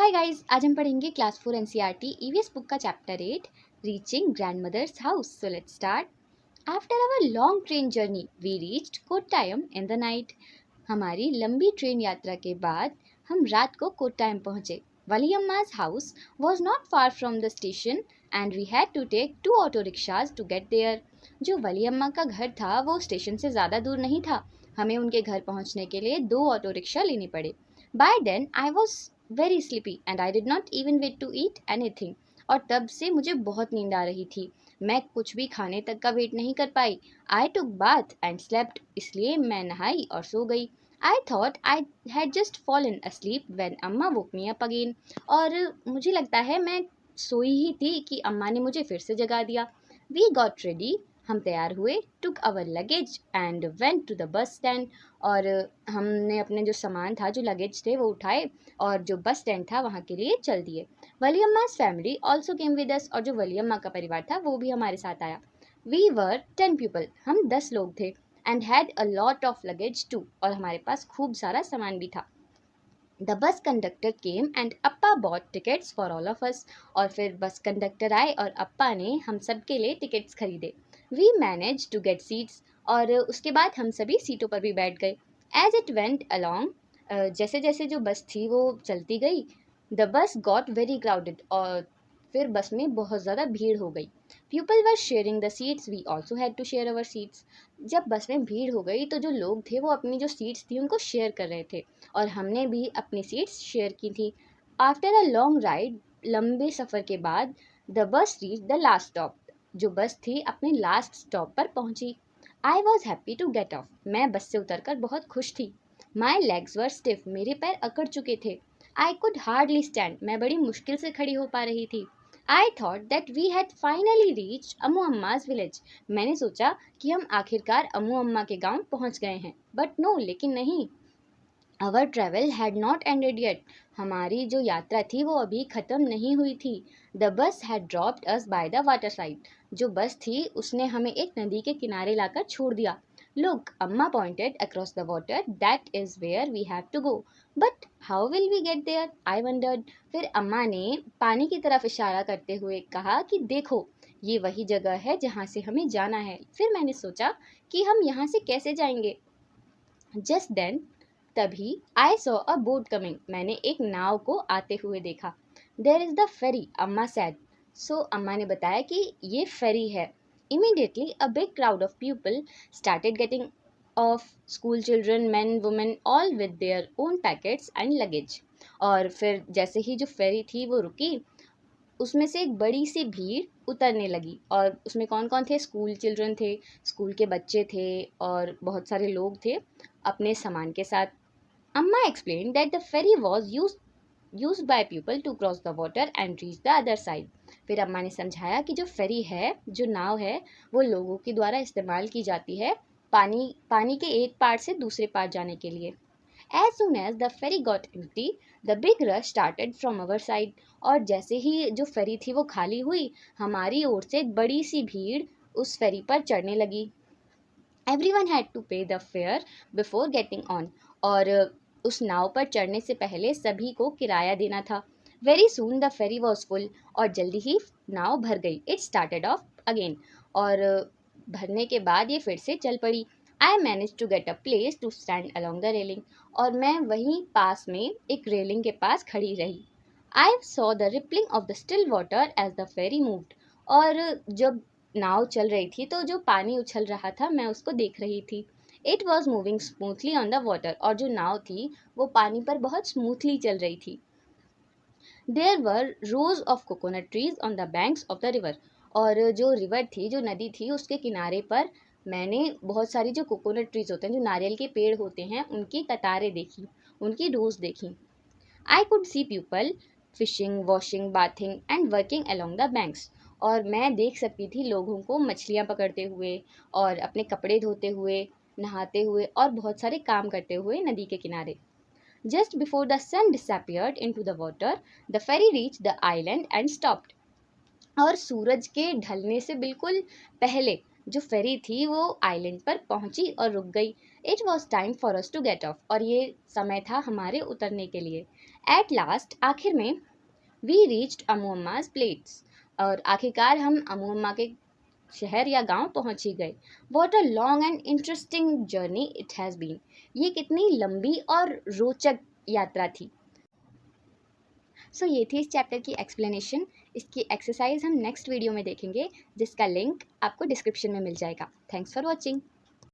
Hi guys, आज हम पढ़ेंगे क्लास 4 एनसीईआरटी ईवीएस बुक का chapter 8 reaching grandmother's house. So let's start. After our long train journey we reached Kottayam in the night. हमारी लंबी train यात्रा के बाद हम रात को कोट्टायम पहुंचे। वलियम्मा's house was not far from the station and we had to take 2 auto rickshaws to get there। जो वलियम्मा का घर था वो स्टेशन से ज़्यादा दूर नहीं था। हमें उनके घर पहुंचने के लिए 2 ऑटो रिक्शा लेने पड़े। By then I was very sleepy and I did not even wait to eat anything। और तब से मुझे बहुत नींद आ रही थी। मैं कुछ भी खाने तक का वेट नहीं कर पाई। I took bath and slept। इसलिए मैं नहाई और सो गई। I thought I had just fallen asleep when अम्मा woke me up again। और मुझे लगता है मैं सोई ही थी कि अम्मा ने मुझे फिर से जगा दिया। We got ready। हम तैयार हुए। took our luggage and went to the bus stand। और हमने अपने जो सामान था, जो लगेज थे, वो उठाए और जो बस स्टैंड था वहाँ के लिए चल दिए। वलियम्मा's family also came with us। और जो वलियम्मा का परिवार था वो भी हमारे साथ आया। We were 10 people। हम 10 लोग थे। and had a lot of luggage too। और हमारे पास खूब सारा सामान भी था। The bus conductor came and Appa bought tickets for all of us। और फिर बस कंडक्टर आए और अप्पा ने हम सब के लिए टिकट्स खरीदे। We managed to get seats। और उसके बाद हम सभी सीटों पर भी बैठ गए। As it went along, जैसे जैसे जो बस थी वो चलती गई, the bus got very crowded। और फिर बस में बहुत ज़्यादा भीड़ हो गई। People were sharing the seats। We also had to share our seats। जब बस में भीड़ हो गई तो जो लोग थे वो अपनी जो सीट्स थी उनको शेयर कर रहे थे और हमने भी अपनी सीट्स शेयर की थी। आफ्टर अ लॉन्ग राइड, लंबे सफ़र के बाद, the bus reach the last stop. जो बस थी अपने लास्ट स्टॉप पर पहुंची। I was happy to get off. मैं बस से उतरकर बहुत खुश थी। My legs were stiff. मेरे पैर अकड़ चुके थे। I could hardly stand. मैं बड़ी मुश्किल से खड़ी हो पा रही थी। I thought that we had finally reach Ammu Amma's village. मैंने सोचा कि हम आखिरकार अम्मू अम्मा के गांव पहुंच गए हैं। बट नो, लेकिन नहीं। Our travel had not ended yet. हमारी जो यात्रा थी वो अभी ख़त्म नहीं हुई थी। The bus had dropped us by the water side. जो बस थी उसने हमें एक नदी के किनारे लाकर छोड़ दिया। Look, Amma pointed across the water, that is where we have to go. But how will we get there, I wondered. फिर अम्मा ने पानी की तरफ इशारा करते हुए कहा कि देखो, ये वही जगह है जहाँ से हमें जाना है। फिर मैंने सोचा कि हम यहाँ से कैसे जाएंगे। जस्ट देन, तभी I saw a boat coming. मैंने एक नाव को आते हुए देखा। देयर इज़ द फेरी, अम्मा सैड। सो अम्मा ने बताया कि ये फेरी है। Immediately a big crowd of people started getting off, school children, man, women, all with their own packets and luggage. और फिर जैसे ही जो फेरी थी वो रुकी, उसमें से एक बड़ी सी भीड़ उतरने लगी। और उसमें कौन कौन थे? स्कूल चिल्ड्रन थे, स्कूल के बच्चे थे और बहुत सारे लोग थे अपने सामान के साथ। अम्मा explained that the ferry was used by people to cross the water and reach the other side। फिर अम्मा ने समझाया कि जो फेरी है, जो नाव है, वो लोगों के द्वारा इस्तेमाल की जाती है पानी के एक पार से दूसरे पार जाने के लिए। As soon as the ferry got empty, the big rush started from our side। और जैसे ही जो फेरी थी वो खाली हुई, हमारी ओर से एक बड़ी सी भीड़ उस फेरी पर चढ़ने लगी। Everyone had to pay the fare before getting on। और उस नाव पर चढ़ने से पहले सभी को किराया देना था। Very soon the ferry was full। और जल्दी ही नाव भर गई। It started off again। और भरने के बाद ये फिर से चल पड़ी। I managed to get a place to stand along the railing। और मैं वहीं पास में एक रेलिंग के पास खड़ी रही। I saw the rippling of the still water as the ferry moved। और जब नाव चल रही थी तो जो पानी उछल रहा था मैं उसको देख रही थी। It was moving smoothly on the water. और जो नाव थी वो पानी पर बहुत स्मूथली चल रही थी। There were rows of coconut trees on the banks of the river. और जो रिवर थी, जो नदी थी, उसके किनारे पर मैंने बहुत सारी जो कोकोनट ट्रीज होते हैं, जो नारियल के पेड़ होते हैं, उनकी कतारें देखी, उनकी रोज देखी। I could see people fishing, washing, bathing and working along the banks. और मैं देख सकती थी लोगों को मछलियाँ पकड़ते हुए और अपने कपड़े धोते हुए, नहाते हुए और बहुत सारे काम करते हुए नदी के किनारे। Just before the sun disappeared into the water, the ferry reach the island and stopped. और सूरज के ढलने से बिल्कुल पहले जो फेरी थी वो आइलैंड पर पहुंची और रुक गई। It was time for us to get off, और ये समय था हमारे उतरने के लिए। एट लास्ट, आखिर में, we reached Ammu Amma's place, और आखिरकार हम अमू अम्मा के शहर या गांव पहुंच ही गए। What a long and interesting journey it has been. ये कितनी लंबी और रोचक यात्रा थी। ये थी इस चैप्टर की एक्सप्लेनेशन। इसकी एक्सरसाइज हम नेक्स्ट वीडियो में देखेंगे, जिसका लिंक आपको डिस्क्रिप्शन में मिल जाएगा। Thanks for watching.